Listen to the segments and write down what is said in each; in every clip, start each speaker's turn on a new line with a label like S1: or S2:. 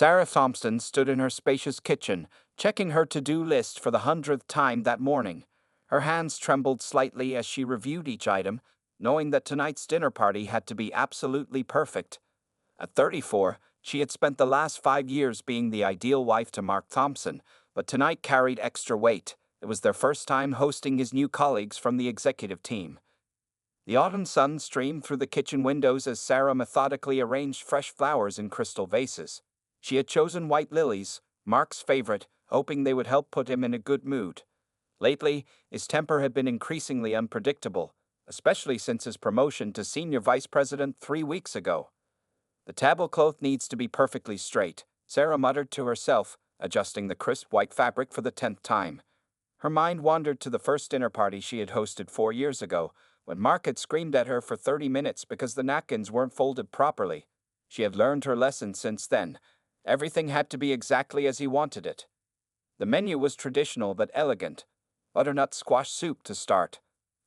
S1: Sarah Thompson stood in her spacious kitchen, checking her to-do list for the 100th time that morning. Her hands trembled slightly as she reviewed each item, knowing that tonight's dinner party had to be absolutely perfect. At 34, she had spent the last 5 years being the ideal wife to Mark Thompson, but tonight carried extra weight. It was their first time hosting his new colleagues from the executive team. The autumn sun streamed through the kitchen windows as Sarah methodically arranged fresh flowers in crystal vases. She had chosen white lilies, Mark's favorite, hoping they would help put him in a good mood. Lately, his temper had been increasingly unpredictable, especially since his promotion to senior vice president 3 weeks ago. The tablecloth needs to be perfectly straight, Sarah muttered to herself, adjusting the crisp white fabric for the 10th time. Her mind wandered to the first dinner party she had hosted 4 years ago, when Mark had screamed at her for 30 minutes because the napkins weren't folded properly. She had learned her lesson since then. Everything had to be exactly as he wanted it. The menu was traditional but elegant. Butternut squash soup to start,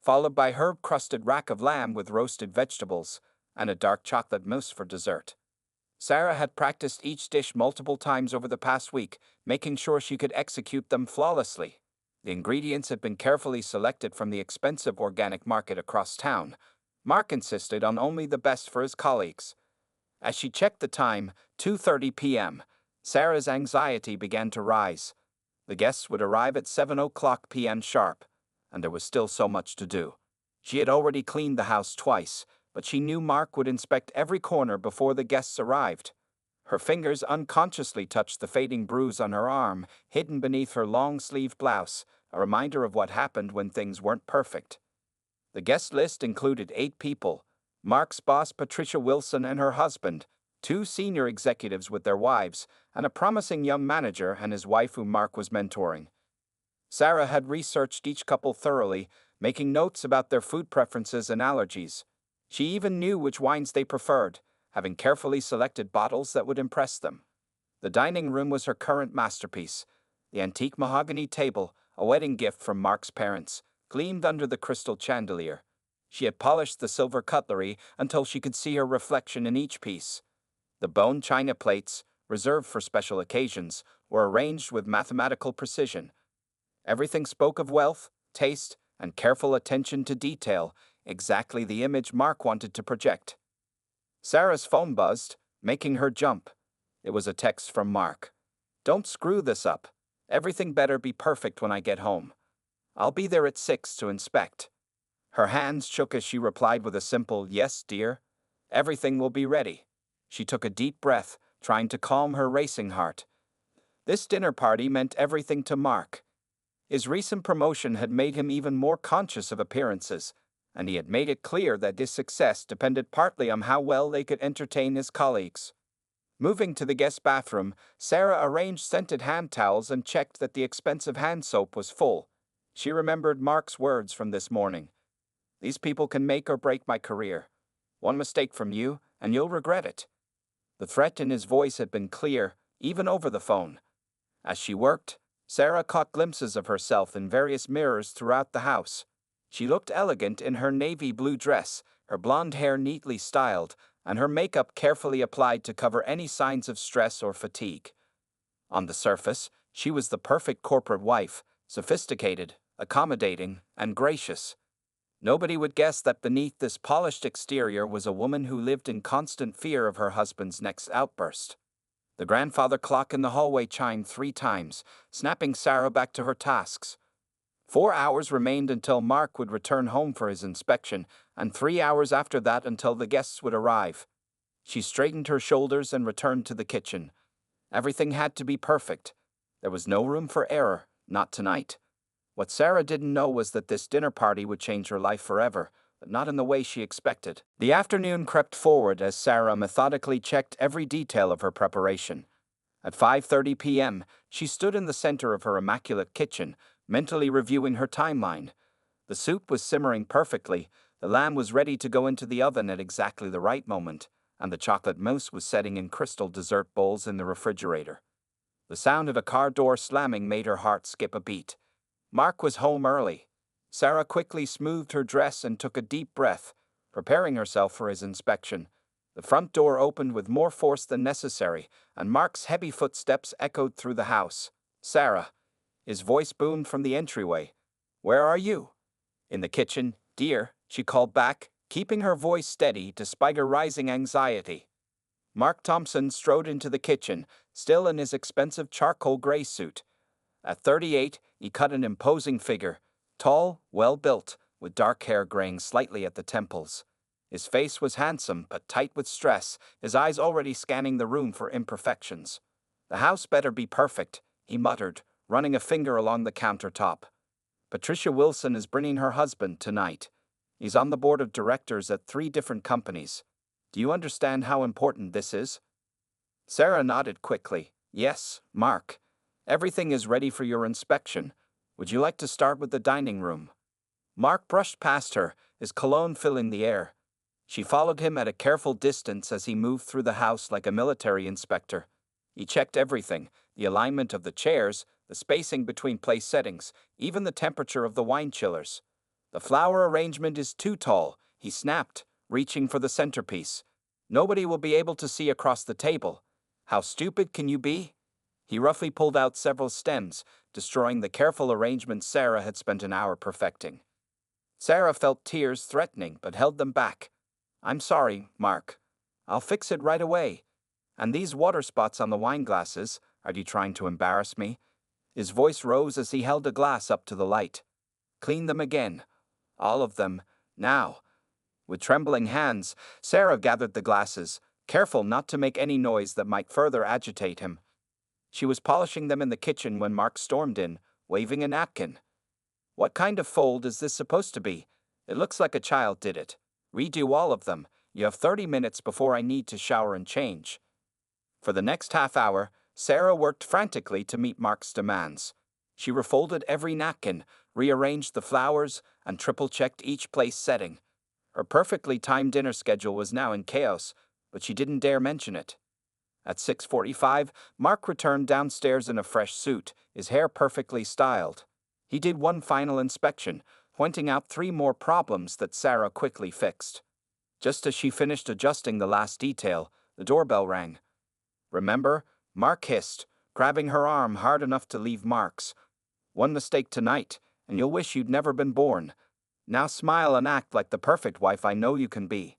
S1: followed by herb-crusted rack of lamb with roasted vegetables, and a dark chocolate mousse for dessert. Sarah had practiced each dish multiple times over the past week, making sure she could execute them flawlessly. The ingredients had been carefully selected from the expensive organic market across town. Mark insisted on only the best for his colleagues. As she checked the time, 2:30 p.m., Sarah's anxiety began to rise. The guests would arrive at 7 o'clock p.m. sharp, and there was still so much to do. She had already cleaned the house twice, but she knew Mark would inspect every corner before the guests arrived. Her fingers unconsciously touched the fading bruise on her arm, hidden beneath her long-sleeved blouse, a reminder of what happened when things weren't perfect. The guest list included 8 people: Mark's boss Patricia Wilson and her husband, 2 senior executives with their wives, and a promising young manager and his wife whom Mark was mentoring. Sarah had researched each couple thoroughly, making notes about their food preferences and allergies. She even knew which wines they preferred, having carefully selected bottles that would impress them. The dining room was her current masterpiece. The antique mahogany table, a wedding gift from Mark's parents, gleamed under the crystal chandelier. She had polished the silver cutlery until she could see her reflection in each piece. The bone china plates, reserved for special occasions, were arranged with mathematical precision. Everything spoke of wealth, taste, and careful attention to detail, exactly the image Mark wanted to project. Sarah's phone buzzed, making her jump. It was a text from Mark. "Don't screw this up. Everything better be perfect when I get home. I'll be there at 6 to inspect." Her hands shook as she replied with a simple "Yes, dear. Everything will be ready." She took a deep breath, trying to calm her racing heart. This dinner party meant everything to Mark. His recent promotion had made him even more conscious of appearances, and he had made it clear that his success depended partly on how well they could entertain his colleagues. Moving to the guest bathroom, Sarah arranged scented hand towels and checked that the expensive hand soap was full. She remembered Mark's words from this morning. "These people can make or break my career. One mistake from you, and you'll regret it." The threat in his voice had been clear, even over the phone. As she worked, Sarah caught glimpses of herself in various mirrors throughout the house. She looked elegant in her navy blue dress, her blonde hair neatly styled, and her makeup carefully applied to cover any signs of stress or fatigue. On the surface, she was the perfect corporate wife, sophisticated, accommodating, and gracious. Nobody would guess that beneath this polished exterior was a woman who lived in constant fear of her husband's next outburst. The grandfather clock in the hallway chimed 3 times, snapping Sarah back to her tasks. 4 hours remained until Mark would return home for his inspection, and 3 hours after that until the guests would arrive. She straightened her shoulders and returned to the kitchen. Everything had to be perfect. There was no room for error, not tonight. What Sarah didn't know was that this dinner party would change her life forever, but not in the way she expected. The afternoon crept forward as Sarah methodically checked every detail of her preparation. At 5:30 p.m., she stood in the center of her immaculate kitchen, mentally reviewing her timeline. The soup was simmering perfectly, the lamb was ready to go into the oven at exactly the right moment, and the chocolate mousse was setting in crystal dessert bowls in the refrigerator. The sound of a car door slamming made her heart skip a beat. Mark was home early. Sarah quickly smoothed her dress and took a deep breath, preparing herself for his inspection. The front door opened with more force than necessary, and Mark's heavy footsteps echoed through the house. "Sarah." His voice boomed from the entryway. "Where are you?" "In the kitchen, dear," she called back, keeping her voice steady despite her rising anxiety. Mark Thompson strode into the kitchen, still in his expensive charcoal gray suit. At 38, he cut an imposing figure, tall, well-built, with dark hair graying slightly at the temples. His face was handsome, but tight with stress, his eyes already scanning the room for imperfections. "The house better be perfect," he muttered, running a finger along the countertop. "Patricia Wilson is bringing her husband tonight. He's on the board of directors at 3 different companies. Do you understand how important this is?" Sarah nodded quickly. "Yes, Mark. Everything is ready for your inspection. Would you like to start with the dining room?" Mark brushed past her, his cologne filling the air. She followed him at a careful distance as he moved through the house like a military inspector. He checked everything: the alignment of the chairs, the spacing between place settings, even the temperature of the wine chillers. "The flower arrangement is too tall," he snapped, reaching for the centerpiece. "Nobody will be able to see across the table. How stupid can you be?" He roughly pulled out several stems, destroying the careful arrangement Sarah had spent an hour perfecting. Sarah felt tears threatening, but held them back. "I'm sorry, Mark. I'll fix it right away. And these water spots on the wine glasses, are you trying to embarrass me?" His voice rose as he held a glass up to the light. "Clean them again. All of them, now." With trembling hands, Sarah gathered the glasses, careful not to make any noise that might further agitate him. She was polishing them in the kitchen when Mark stormed in, waving a napkin. "What kind of fold is this supposed to be? It looks like a child did it. Redo all of them. You have 30 minutes before I need to shower and change." For the next half hour, Sarah worked frantically to meet Mark's demands. She refolded every napkin, rearranged the flowers, and triple-checked each place setting. Her perfectly timed dinner schedule was now in chaos, but she didn't dare mention it. At 6:45, Mark returned downstairs in a fresh suit, his hair perfectly styled. He did one final inspection, pointing out 3 more problems that Sarah quickly fixed. Just as she finished adjusting the last detail, the doorbell rang. "Remember?" Mark hissed, grabbing her arm hard enough to leave marks. "One mistake tonight, and you'll wish you'd never been born. Now smile and act like the perfect wife I know you can be."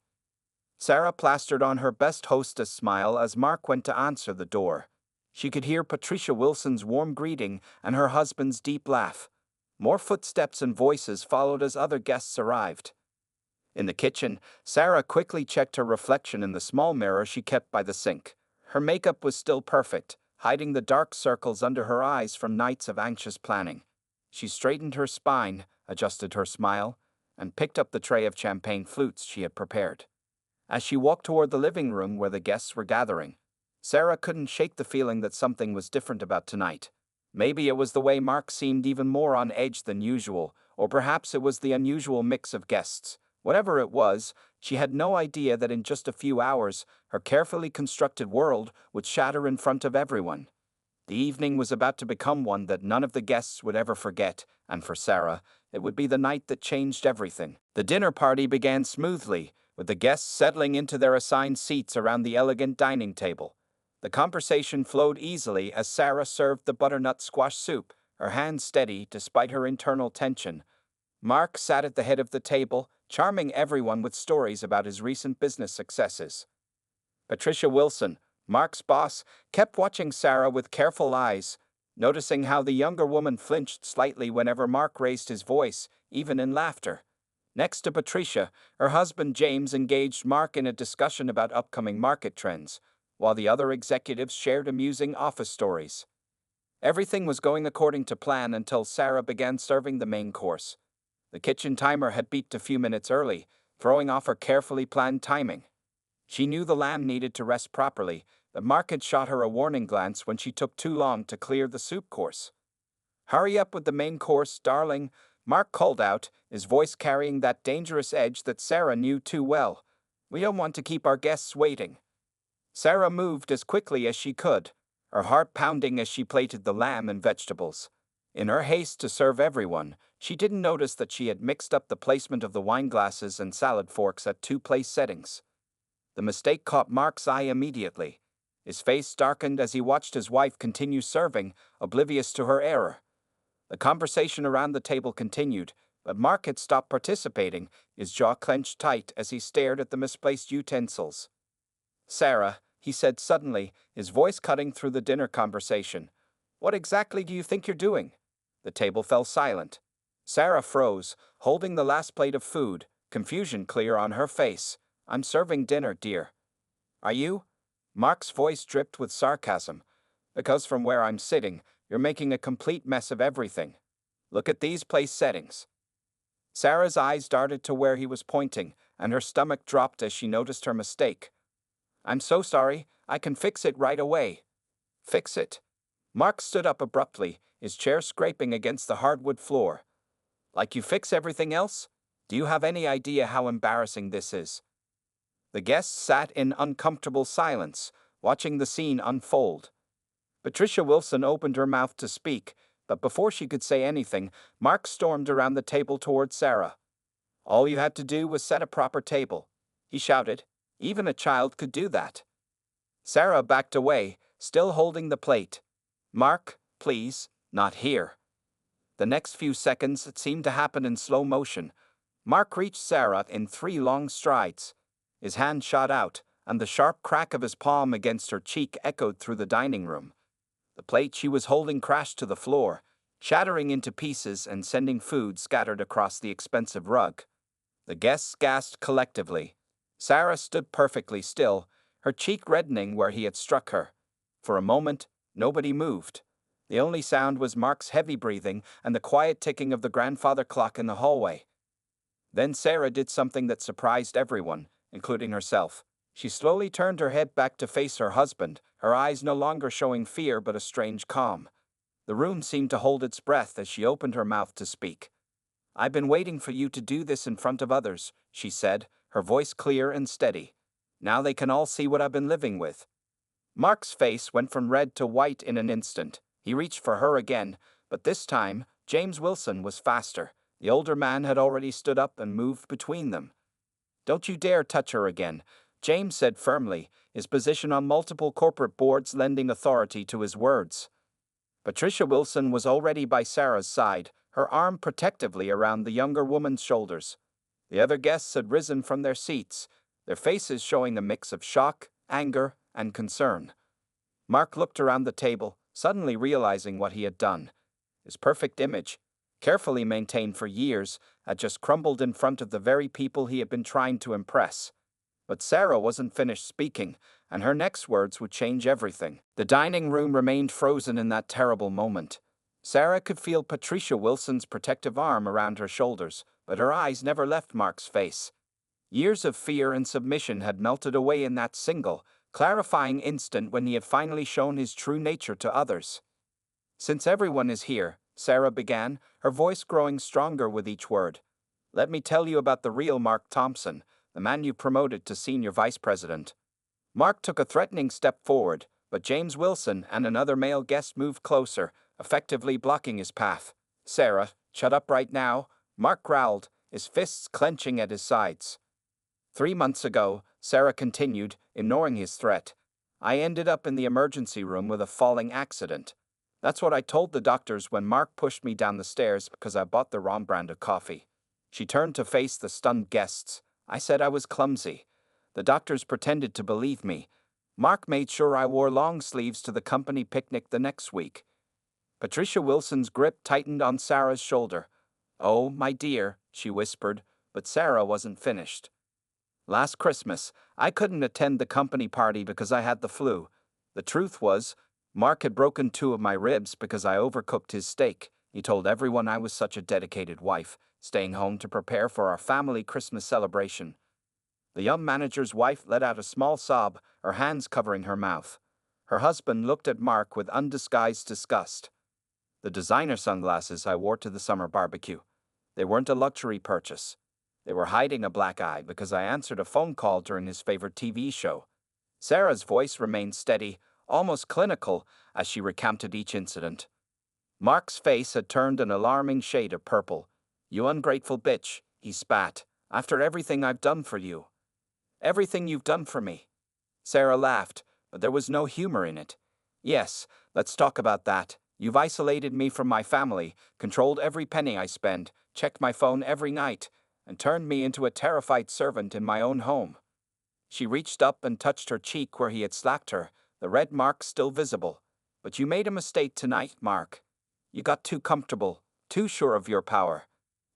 S1: Sarah plastered on her best hostess smile as Mark went to answer the door. She could hear Patricia Wilson's warm greeting and her husband's deep laugh. More footsteps and voices followed as other guests arrived. In the kitchen, Sarah quickly checked her reflection in the small mirror she kept by the sink. Her makeup was still perfect, hiding the dark circles under her eyes from nights of anxious planning. She straightened her spine, adjusted her smile, and picked up the tray of champagne flutes she had prepared. As she walked toward the living room where the guests were gathering, Sarah couldn't shake the feeling that something was different about tonight. Maybe it was the way Mark seemed even more on edge than usual, or perhaps it was the unusual mix of guests. Whatever it was, she had no idea that in just a few hours, her carefully constructed world would shatter in front of everyone. The evening was about to become one that none of the guests would ever forget, and for Sarah, it would be the night that changed everything. The dinner party began smoothly, with the guests settling into their assigned seats around the elegant dining table. The conversation flowed easily as Sarah served the butternut squash soup, her hands steady despite her internal tension. Mark sat at the head of the table, charming everyone with stories about his recent business successes. Patricia Wilson, Mark's boss, kept watching Sarah with careful eyes, noticing how the younger woman flinched slightly whenever Mark raised his voice, even in laughter. Next to Patricia, her husband James engaged Mark in a discussion about upcoming market trends, while the other executives shared amusing office stories. Everything was going according to plan until Sarah began serving the main course. The kitchen timer had beeped a few minutes early, throwing off her carefully planned timing. She knew the lamb needed to rest properly, but Mark had shot her a warning glance when she took too long to clear the soup course. "Hurry up with the main course, darling," Mark called out, his voice carrying that dangerous edge that Sarah knew too well. "We don't want to keep our guests waiting." Sarah moved as quickly as she could, her heart pounding as she plated the lamb and vegetables. In her haste to serve everyone, she didn't notice that she had mixed up the placement of the wine glasses and salad forks at 2 place settings. The mistake caught Mark's eye immediately. His face darkened as he watched his wife continue serving, oblivious to her error. The conversation around the table continued, but Mark had stopped participating, his jaw clenched tight as he stared at the misplaced utensils. "Sarah," he said suddenly, his voice cutting through the dinner conversation, "what exactly do you think you're doing?" The table fell silent. Sarah froze, holding the last plate of food, confusion clear on her face. "I'm serving dinner, dear." "Are you?" Mark's voice dripped with sarcasm. "Because from where I'm sitting, you're making a complete mess of everything. Look at these place settings." Sarah's eyes darted to where he was pointing, and her stomach dropped as she noticed her mistake. "I'm so sorry, I can fix it right away." "Fix it?" Mark stood up abruptly, his chair scraping against the hardwood floor. "Like you fix everything else? Do you have any idea how embarrassing this is?" The guests sat in uncomfortable silence, watching the scene unfold. Patricia Wilson opened her mouth to speak, but before she could say anything, Mark stormed around the table toward Sarah. "All you had to do was set a proper table," he shouted. "Even a child could do that." Sarah backed away, still holding the plate. "Mark, please, not here." The next few seconds seemed to happen in slow motion. Mark reached Sarah in 3 long strides. His hand shot out, and the sharp crack of his palm against her cheek echoed through the dining room. The plate she was holding crashed to the floor, shattering into pieces and sending food scattered across the expensive rug. The guests gasped collectively. Sarah stood perfectly still, her cheek reddening where he had struck her. For a moment, nobody moved. The only sound was Mark's heavy breathing and the quiet ticking of the grandfather clock in the hallway. Then Sarah did something that surprised everyone, including herself. She slowly turned her head back to face her husband, her eyes no longer showing fear but a strange calm. The room seemed to hold its breath as she opened her mouth to speak. "I've been waiting for you to do this in front of others," she said, her voice clear and steady. "Now they can all see what I've been living with." Mark's face went from red to white in an instant. He reached for her again, but this time, James Wilson was faster. The older man had already stood up and moved between them. "Don't you dare touch her again," James said firmly, his position on multiple corporate boards lending authority to his words. Patricia Wilson was already by Sarah's side, her arm protectively around the younger woman's shoulders. The other guests had risen from their seats, their faces showing a mix of shock, anger, and concern. Mark looked around the table, suddenly realizing what he had done. His perfect image, carefully maintained for years, had just crumbled in front of the very people he had been trying to impress. But Sarah wasn't finished speaking, and her next words would change everything. The dining room remained frozen in that terrible moment. Sarah could feel Patricia Wilson's protective arm around her shoulders, but her eyes never left Mark's face. Years of fear and submission had melted away in that single, clarifying instant when he had finally shown his true nature to others. "Since everyone is here," Sarah began, her voice growing stronger with each word, "let me tell you about the real Mark Thompson, the man you promoted to senior vice president." Mark took a threatening step forward, but James Wilson and another male guest moved closer, effectively blocking his path. "Sarah, shut up right now," Mark growled, his fists clenching at his sides. 3 months ago," Sarah continued, ignoring his threat, "I ended up in the emergency room with a falling accident. That's what I told the doctors when Mark pushed me down the stairs because I bought the wrong brand of coffee." She turned to face the stunned guests. "I said I was clumsy. The doctors pretended to believe me. Mark made sure I wore long sleeves to the company picnic the next week." Patricia Wilson's grip tightened on Sarah's shoulder. "Oh, my dear," she whispered, but Sarah wasn't finished. "Last Christmas, I couldn't attend the company party because I had the flu. The truth was, Mark had broken 2 of my ribs because I overcooked his steak. He told everyone I was such a dedicated wife, staying home to prepare for our family Christmas celebration." The young manager's wife let out a small sob, her hands covering her mouth. Her husband looked at Mark with undisguised disgust. "The designer sunglasses I wore to the summer barbecue. They weren't a luxury purchase. They were hiding a black eye because I answered a phone call during his favorite TV show." Sarah's voice remained steady, almost clinical, as she recounted each incident. Mark's face had turned an alarming shade of purple. "You ungrateful bitch," he spat, "after everything I've done for you." Everything you've done for me. Sarah laughed, but there was no humor in it. Yes, let's talk about that. You've isolated me from my family, controlled every penny I spend, checked my phone every night, and turned me into a terrified servant in my own home. She reached up and touched her cheek where he had slapped her, the red mark still visible. But you made a mistake tonight, Mark. You got too comfortable, too sure of your power.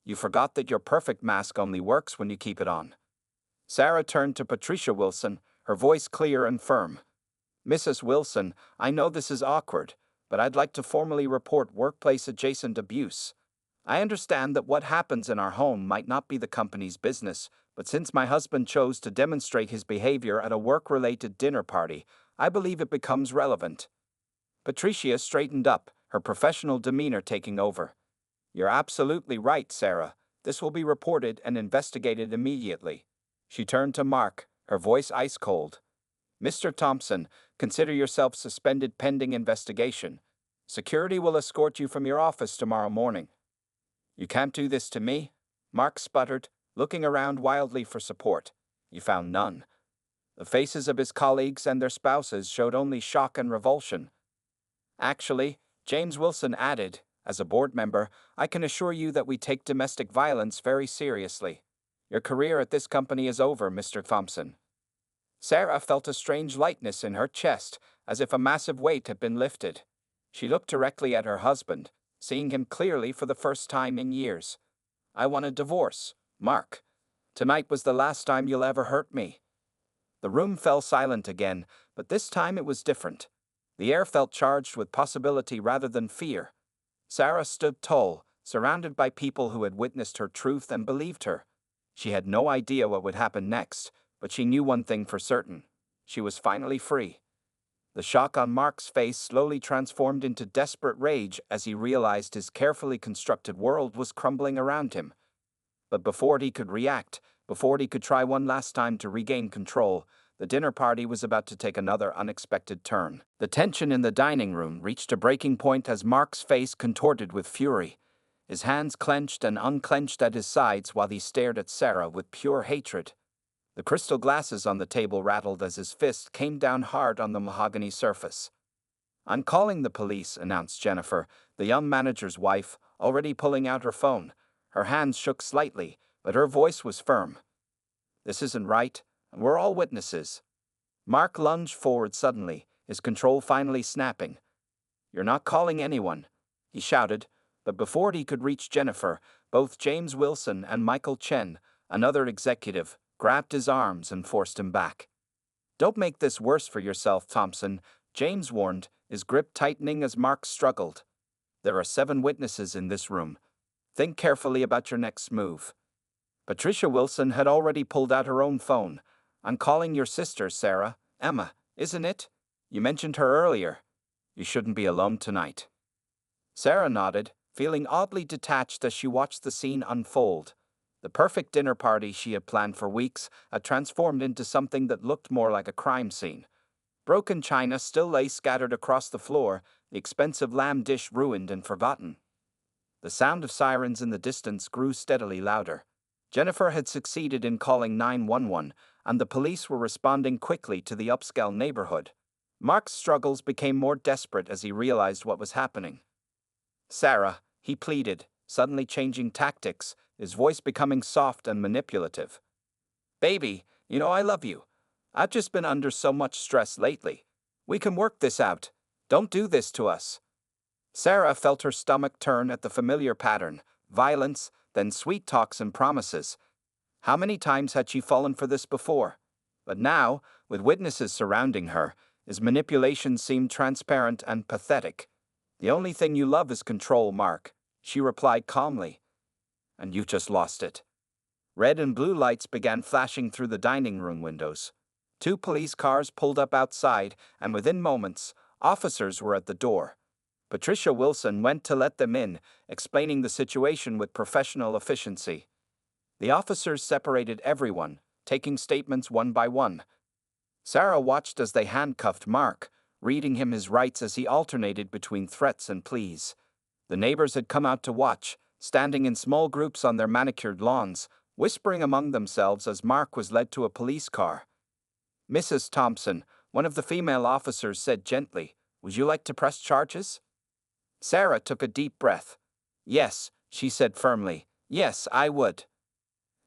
S1: You forgot that your perfect mask only works when you keep it on. Sarah turned to Patricia Wilson, her voice clear and firm. Mrs. Wilson, I know this is awkward, but I'd like to formally report workplace-adjacent abuse. I understand that what happens in our home might not be the company's business, but since my husband chose to demonstrate his behavior at a work-related dinner party, I believe it becomes relevant. Patricia straightened up, her professional demeanor taking over. You're absolutely right, Sarah. This will be reported and investigated immediately. She turned to Mark, her voice ice cold. Mr. Thompson, consider yourself suspended pending investigation. Security will escort you from your office tomorrow morning. You can't do this to me, Mark sputtered, looking around wildly for support. He found none. The faces of his colleagues and their spouses showed only shock and revulsion. Actually, James Wilson added, as a board member, I can assure you that we take domestic violence very seriously. Your career at this company is over, Mr. Thompson. Sarah felt a strange lightness in her chest, as if a massive weight had been lifted. She looked directly at her husband, seeing him clearly for the first time in years. I want a divorce, Mark. Tonight was the last time you'll ever hurt me. The room fell silent again, but this time it was different. The air felt charged with possibility rather than fear. Sarah stood tall, surrounded by people who had witnessed her truth and believed her. She had no idea what would happen next, but she knew one thing for certain. She was finally free. The shock on Mark's face slowly transformed into desperate rage as he realized his carefully constructed world was crumbling around him. But before he could react, before he could try one last time to regain control, the dinner party was about to take another unexpected turn. The tension in the dining room reached a breaking point as Mark's face contorted with fury. His hands clenched and unclenched at his sides while he stared at Sarah with pure hatred. The crystal glasses on the table rattled as his fist came down hard on the mahogany surface. I'm calling the police, announced Jennifer, the young manager's wife, already pulling out her phone. Her hands shook slightly, but her voice was firm. This isn't right, and we're all witnesses. Mark lunged forward suddenly, his control finally snapping. You're not calling anyone, he shouted, but before he could reach Jennifer, both James Wilson and Michael Chen, another executive, grabbed his arms and forced him back. Don't make this worse for yourself, Thompson, James warned, his grip tightening as Mark struggled. There are 7 witnesses in this room. Think carefully about your next move. Patricia Wilson had already pulled out her own phone. I'm calling your sister, Sarah. Emma, isn't it? You mentioned her earlier. You shouldn't be alone tonight. Sarah nodded, feeling oddly detached as she watched the scene unfold. The perfect dinner party she had planned for weeks had transformed into something that looked more like a crime scene. Broken china still lay scattered across the floor, the expensive lamb dish ruined and forgotten. The sound of sirens in the distance grew steadily louder. Jennifer had succeeded in calling 911, and the police were responding quickly to the upscale neighborhood. Mark's struggles became more desperate as he realized what was happening. Sarah, he pleaded, suddenly changing tactics, his voice becoming soft and manipulative. Baby, you know I love you. I've just been under so much stress lately. We can work this out. Don't do this to us. Sarah felt her stomach turn at the familiar pattern, violence, then sweet talks and promises. How many times had she fallen for this before? But now, with witnesses surrounding her, his manipulation seemed transparent and pathetic. The only thing you love is control, Mark, she replied calmly. And you just lost it. Red and blue lights began flashing through the dining room windows. 2 police cars pulled up outside, and within moments, officers were at the door. Patricia Wilson went to let them in, explaining the situation with professional efficiency. The officers separated everyone, taking statements one by one. Sarah watched as they handcuffed Mark, reading him his rights as he alternated between threats and pleas. The neighbors had come out to watch, standing in small groups on their manicured lawns, whispering among themselves as Mark was led to a police car. Mrs. Thompson, one of the female officers, said gently, "Would you like to press charges?" Sarah took a deep breath. "Yes," she said firmly. "Yes, I would."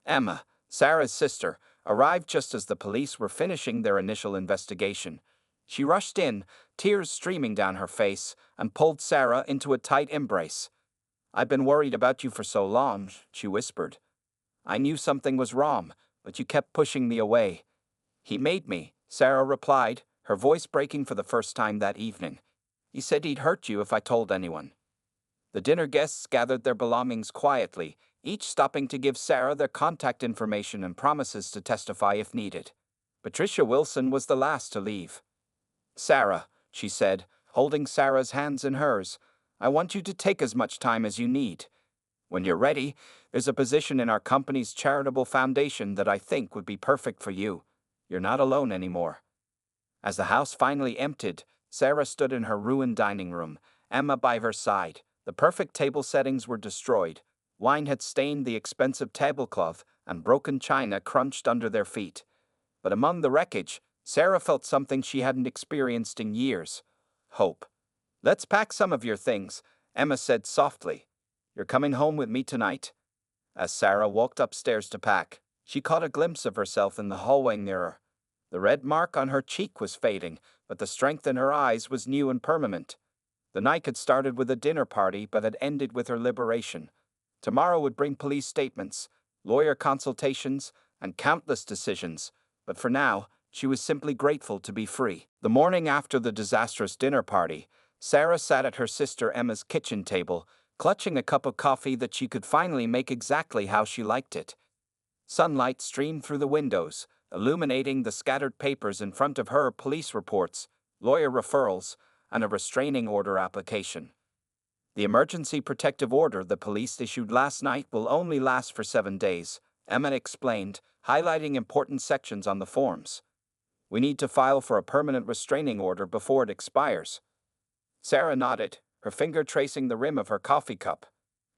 S1: Emma, Sarah's sister, arrived just as the police were finishing their initial investigation. She rushed in, tears streaming down her face, and pulled Sarah into a tight embrace. "I've been worried about you for so long," she whispered. "I knew something was wrong, but you kept pushing me away." "He made me," Sarah replied, her voice breaking for the first time that evening. "He said he'd hurt you if I told anyone." The dinner guests gathered their belongings quietly, each stopping to give Sarah their contact information and promises to testify if needed. Patricia Wilson was the last to leave. "Sarah," she said, holding Sarah's hands in hers, "I want you to take as much time as you need. When you're ready, there's a position in our company's charitable foundation that I think would be perfect for you. You're not alone anymore." As the house finally emptied, Sarah stood in her ruined dining room, Emma by her side. The perfect table settings were destroyed. Wine had stained the expensive tablecloth, and broken china crunched under their feet. But among the wreckage, Sarah felt something she hadn't experienced in years: hope. "Let's pack some of your things," Emma said softly. "You're coming home with me tonight?" As Sarah walked upstairs to pack, she caught a glimpse of herself in the hallway mirror. The red mark on her cheek was fading, but the strength in her eyes was new and permanent. The night had started with a dinner party but had ended with her liberation. Tomorrow would bring police statements, lawyer consultations, and countless decisions, but for now, she was simply grateful to be free. The morning after the disastrous dinner party, Sarah sat at her sister Emma's kitchen table, clutching a cup of coffee that she could finally make exactly how she liked it. Sunlight streamed through the windows, illuminating the scattered papers in front of her: police reports, lawyer referrals, and a restraining order application. "The emergency protective order the police issued last night will only last for 7 days, Emma explained, highlighting important sections on the forms. "We need to file for a permanent restraining order before it expires." Sarah nodded, her finger tracing the rim of her coffee cup.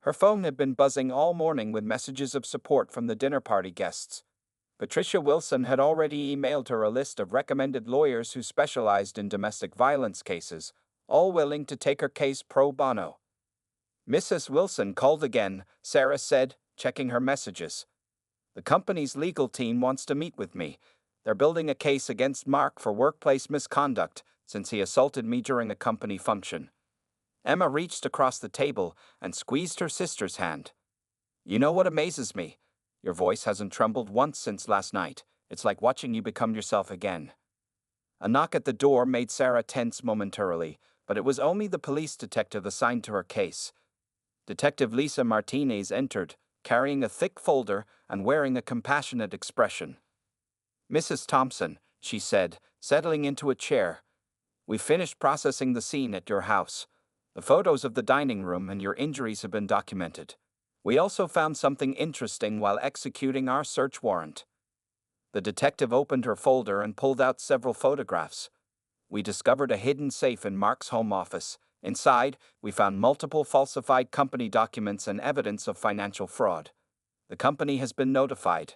S1: Her phone had been buzzing all morning with messages of support from the dinner party guests. Patricia Wilson had already emailed her a list of recommended lawyers who specialized in domestic violence cases, all willing to take her case pro bono. "Mrs. Wilson called again," Sarah said, checking her messages. "The company's legal team wants to meet with me. They're building a case against Mark for workplace misconduct since he assaulted me during a company function." Emma reached across the table and squeezed her sister's hand. "You know what amazes me? Your voice hasn't trembled once since last night. It's like watching you become yourself again." A knock at the door made Sarah tense momentarily, but it was only the police detective assigned to her case. Detective Lisa Martinez entered, carrying a thick folder and wearing a compassionate expression. "Mrs. Thompson," she said, settling into a chair, "we finished processing the scene at your house. The photos of the dining room and your injuries have been documented. We also found something interesting while executing our search warrant." The detective opened her folder and pulled out several photographs. "We discovered a hidden safe in Mark's home office. Inside, we found multiple falsified company documents and evidence of financial fraud. The company has been notified."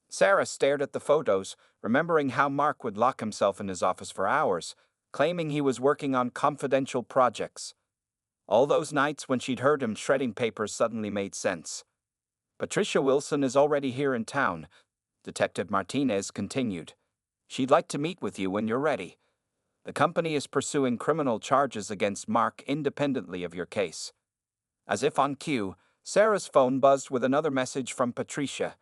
S1: Sarah stared at the photos, remembering how Mark would lock himself in his office for hours, claiming he was working on confidential projects. All those nights when she'd heard him shredding papers suddenly made sense. "Patricia Wilson is already here in town," Detective Martinez continued. "She'd like to meet with you when you're ready. The company is pursuing criminal charges against Mark independently of your case." As if on cue, Sarah's phone buzzed with another message from Patricia.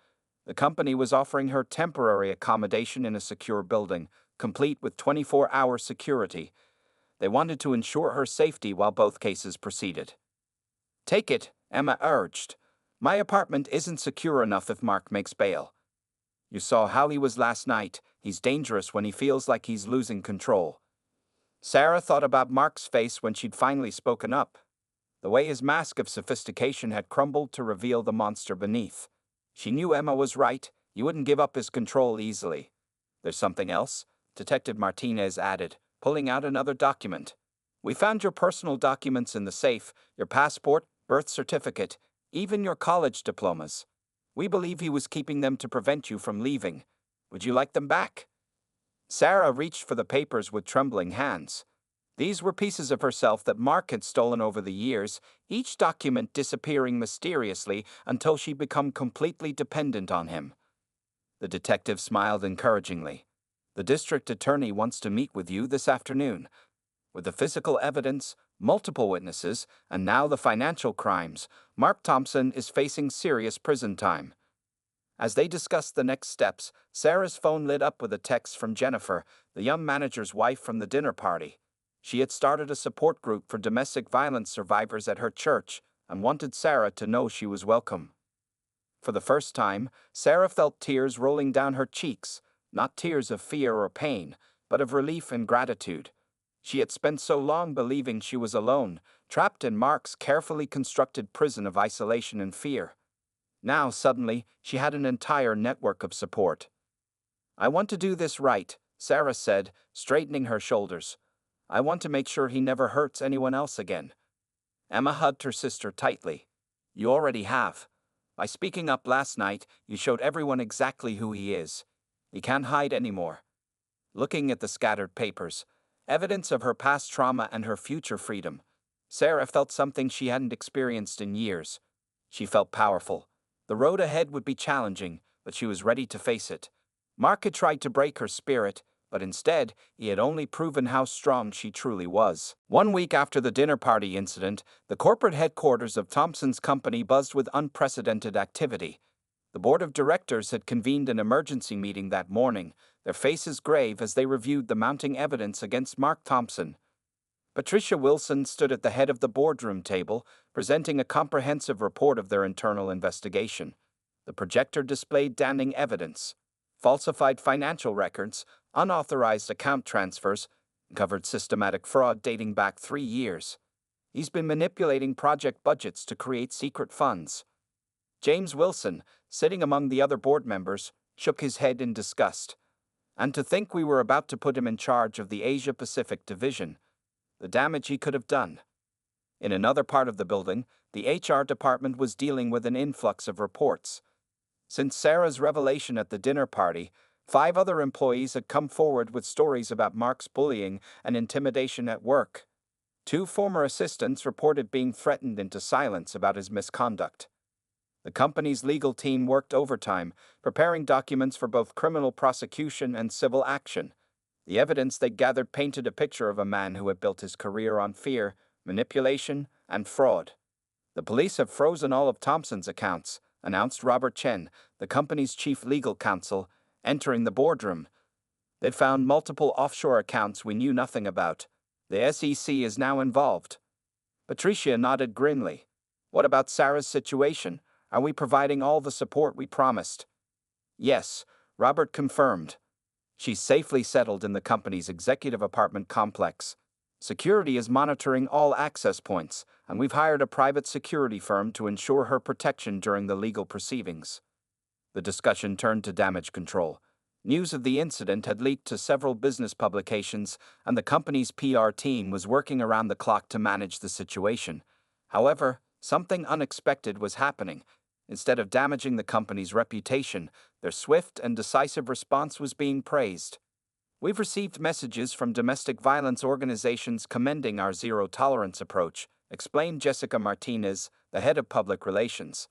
S1: The company was offering her temporary accommodation in a secure building, complete with 24-hour security. They wanted to ensure her safety while both cases proceeded. "Take it," Emma urged. "My apartment isn't secure enough if Mark makes bail. You saw how he was last night. He's dangerous when he feels like he's losing control." Sarah thought about Mark's face when she'd finally spoken up. The way his mask of sophistication had crumbled to reveal the monster beneath. She knew Emma was right. He wouldn't give up his control easily. "There's something else," Detective Martinez added, pulling out another document. "We found your personal documents in the safe, your passport, birth certificate, even your college diplomas. We believe he was keeping them to prevent you from leaving. Would you like them back?" Sarah reached for the papers with trembling hands. These were pieces of herself that Mark had stolen over the years, each document disappearing mysteriously until she'd become completely dependent on him. The detective smiled encouragingly. "The district attorney wants to meet with you this afternoon. With the physical evidence, multiple witnesses, and now the financial crimes, Mark Thompson is facing serious prison time." As they discussed the next steps, Sarah's phone lit up with a text from Jennifer, the young manager's wife from the dinner party. She had started a support group for domestic violence survivors at her church and wanted Sarah to know she was welcome. For the first time, Sarah felt tears rolling down her cheeks, not tears of fear or pain, but of relief and gratitude. She had spent so long believing she was alone, trapped in Mark's carefully constructed prison of isolation and fear. Now, suddenly, she had an entire network of support. "I want to do this right," Sarah said, straightening her shoulders. "I want to make sure he never hurts anyone else again." Emma hugged her sister tightly. "You already have. By speaking up last night, you showed everyone exactly who he is. He can't hide anymore." Looking at the scattered papers, evidence of her past trauma and her future freedom, Sarah felt something she hadn't experienced in years. She felt powerful. The road ahead would be challenging, but she was ready to face it. Mark had tried to break her spirit, but instead, he had only proven how strong she truly was. 1 week after the dinner party incident, the corporate headquarters of Thompson's company buzzed with unprecedented activity. The board of directors had convened an emergency meeting that morning, their faces grave as they reviewed the mounting evidence against Mark Thompson. Patricia Wilson stood at the head of the boardroom table, presenting a comprehensive report of their internal investigation. The projector displayed damning evidence: falsified financial records, unauthorized account transfers, covered systematic fraud dating back 3 years. He's been manipulating project budgets to create secret funds. James Wilson, sitting among the other board members, shook his head in disgust. And to think we were about to put him in charge of the Asia-Pacific division. The damage he could have done. In another part of the building, the HR department was dealing with an influx of reports. Since Sarah's revelation at the dinner party, 5 other employees had come forward with stories about Mark's bullying and intimidation at work. 2 former assistants reported being threatened into silence about his misconduct. The company's legal team worked overtime, preparing documents for both criminal prosecution and civil action. The evidence they gathered painted a picture of a man who had built his career on fear, manipulation, and fraud. "The police have frozen all of Thompson's accounts," announced Robert Chen, the company's chief legal counsel, entering the boardroom. "They found multiple offshore accounts we knew nothing about. The SEC is now involved." Patricia nodded grimly. "What about Sarah's situation? Are we providing all the support we promised?" "Yes," Robert confirmed. "She's safely settled in the company's executive apartment complex. Security is monitoring all access points, and we've hired a private security firm to ensure her protection during the legal proceedings." The discussion turned to damage control. News of the incident had leaked to several business publications, and the company's PR team was working around the clock to manage the situation. However, something unexpected was happening. Instead of damaging the company's reputation, their swift and decisive response was being praised. "We've received messages from domestic violence organizations commending our zero-tolerance approach," explained Jessica Martinez, the head of public relations.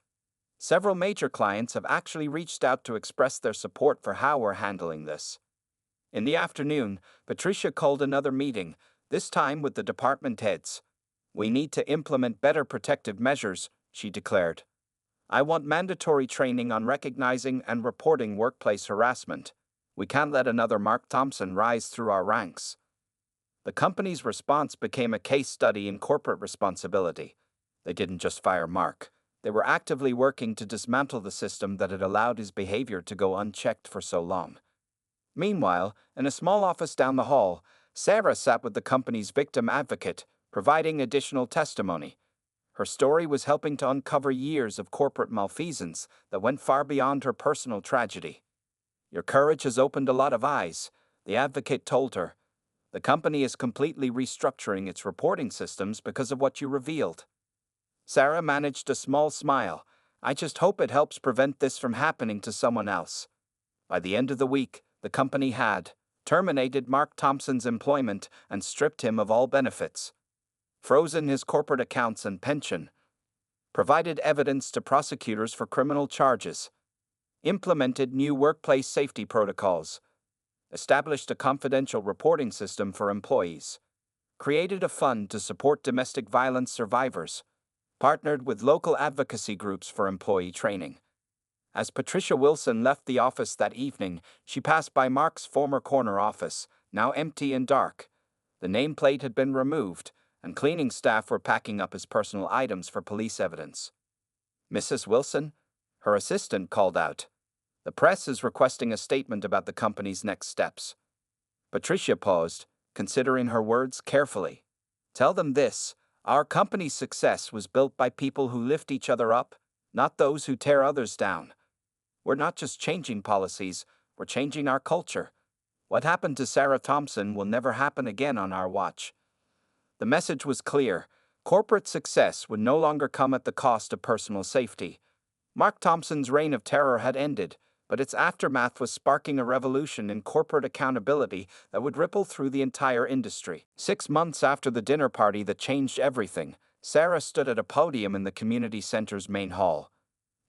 S1: "Several major clients have actually reached out to express their support for how we're handling this." In the afternoon, Patricia called another meeting, this time with the department heads. "We need to implement better protective measures," she declared. "I want mandatory training on recognizing and reporting workplace harassment. We can't let another Mark Thompson rise through our ranks." The company's response became a case study in corporate responsibility. They didn't just fire Mark. They were actively working to dismantle the system that had allowed his behavior to go unchecked for so long. Meanwhile, in a small office down the hall, Sarah sat with the company's victim advocate, providing additional testimony. Her story was helping to uncover years of corporate malfeasance that went far beyond her personal tragedy. "Your courage has opened a lot of eyes," the advocate told her. "The company is completely restructuring its reporting systems because of what you revealed." Sarah managed a small smile. I just hope it helps prevent this from happening to someone else. By the end of the week, the company had terminated Mark Thompson's employment and stripped him of all benefits, frozen his corporate accounts and pension, provided evidence to prosecutors for criminal charges, implemented new workplace safety protocols, established a confidential reporting system for employees, created a fund to support domestic violence survivors, partnered with local advocacy groups for employee training. As Patricia Wilson left the office that evening, she passed by Mark's former corner office, now empty and dark. The nameplate had been removed, and cleaning staff were packing up his personal items for police evidence. "Mrs. Wilson?" her assistant called out. "The press is requesting a statement about the company's next steps." Patricia paused, considering her words carefully. "Tell them this: our company's success was built by people who lift each other up, not those who tear others down. We're not just changing policies, we're changing our culture. What happened to Sarah Thompson will never happen again on our watch." The message was clear. Corporate success would no longer come at the cost of personal safety. Mark Thompson's reign of terror had ended, but its aftermath was sparking a revolution in corporate accountability that would ripple through the entire industry. 6 months after the dinner party that changed everything, Sarah stood at a podium in the community center's main hall.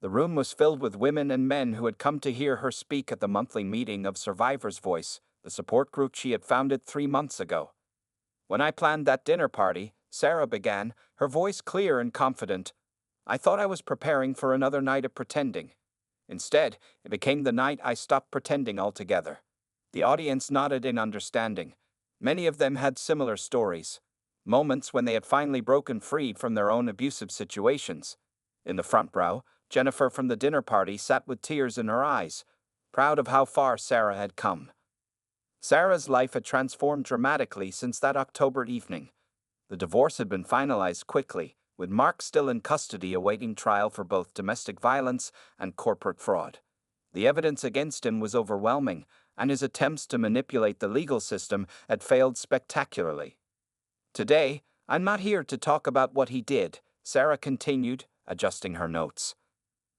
S1: The room was filled with women and men who had come to hear her speak at the monthly meeting of Survivor's Voice, the support group she had founded 3 months ago. "When I planned that dinner party," Sarah began, her voice clear and confident, "I thought I was preparing for another night of pretending. Instead, it became the night I stopped pretending altogether." The audience nodded in understanding. Many of them had similar stories, moments when they had finally broken free from their own abusive situations. In the front row, Jennifer from the dinner party sat with tears in her eyes, proud of how far Sarah had come. Sarah's life had transformed dramatically since that October evening. The divorce had been finalized quickly, with Mark still in custody awaiting trial for both domestic violence and corporate fraud. The evidence against him was overwhelming, and his attempts to manipulate the legal system had failed spectacularly. "Today, I'm not here to talk about what he did," Sarah continued, adjusting her notes.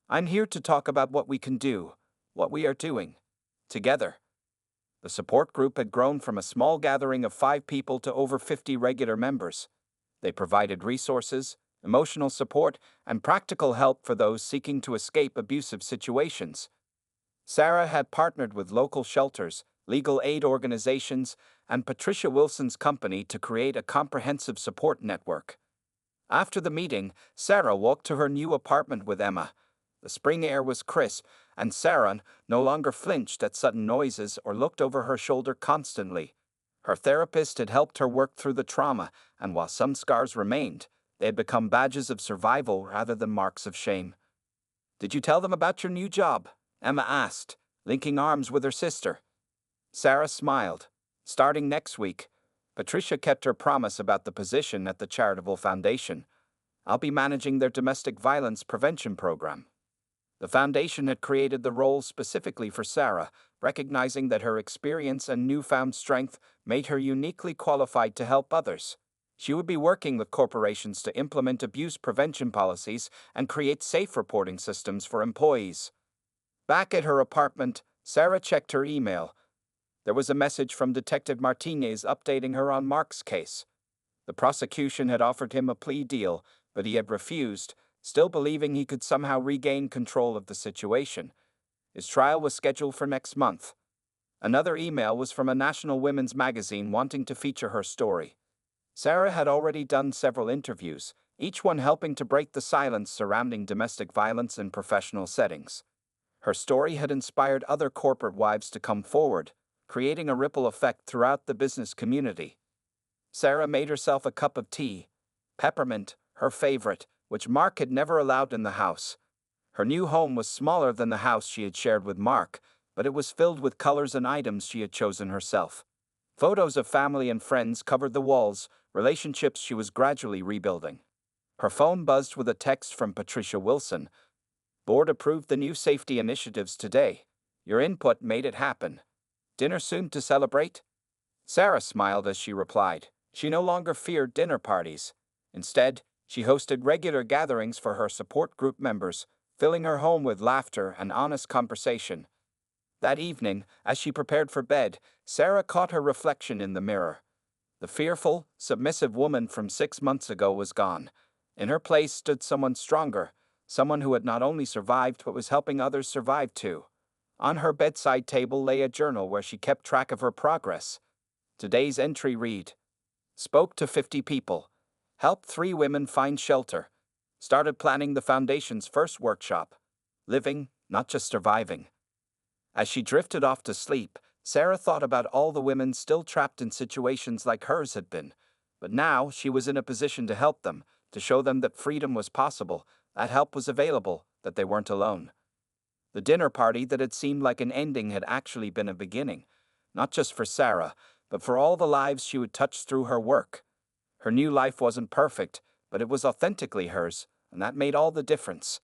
S1: "I'm here to talk about what we can do, what we are doing, together." The support group had grown from a small gathering of 5 people to over 50 regular members. They provided resources, emotional support, and practical help for those seeking to escape abusive situations. Sarah had partnered with local shelters, legal aid organizations, and Patricia Wilson's company to create a comprehensive support network. After the meeting, Sarah walked to her new apartment with Emma. The spring air was crisp, and Sarah no longer flinched at sudden noises or looked over her shoulder constantly. Her therapist had helped her work through the trauma, and while some scars remained, they had become badges of survival rather than marks of shame. "Did you tell them about your new job?" Emma asked, linking arms with her sister. Sarah smiled. "Starting next week." Patricia kept her promise about the position at the charitable foundation. "I'll be managing their domestic violence prevention program." The foundation had created the role specifically for Sarah, recognizing that her experience and newfound strength made her uniquely qualified to help others. She would be working with corporations to implement abuse prevention policies and create safe reporting systems for employees. Back at her apartment, Sarah checked her email. There was a message from Detective Martinez updating her on Mark's case. The prosecution had offered him a plea deal, but he had refused, still believing he could somehow regain control of the situation. His trial was scheduled for next month. Another email was from a national women's magazine wanting to feature her story. Sarah had already done several interviews, each one helping to break the silence surrounding domestic violence in professional settings. Her story had inspired other corporate wives to come forward, creating a ripple effect throughout the business community. Sarah made herself a cup of tea, peppermint, her favorite, which Mark had never allowed in the house. Her new home was smaller than the house she had shared with Mark, but it was filled with colors and items she had chosen herself. Photos of family and friends covered the walls, relationships she was gradually rebuilding. Her phone buzzed with a text from Patricia Wilson. "Board approved the new safety initiatives today. Your input made it happen. Dinner soon to celebrate?" Sarah smiled as she replied. She no longer feared dinner parties. Instead, she hosted regular gatherings for her support group members, filling her home with laughter and honest conversation. That evening, as she prepared for bed, Sarah caught her reflection in the mirror. The fearful, submissive woman from 6 months ago was gone. In her place stood someone stronger, someone who had not only survived but was helping others survive too. On her bedside table lay a journal where she kept track of her progress. Today's entry read: spoke to 50 people, helped 3 women find shelter, started planning the Foundation's first workshop, living, not just surviving. As she drifted off to sleep, Sarah thought about all the women still trapped in situations like hers had been. But now she was in a position to help them, to show them that freedom was possible, that help was available, that they weren't alone. The dinner party that had seemed like an ending had actually been a beginning, not just for Sarah, but for all the lives she would touch through her work. Her new life wasn't perfect, but it was authentically hers, and that made all the difference.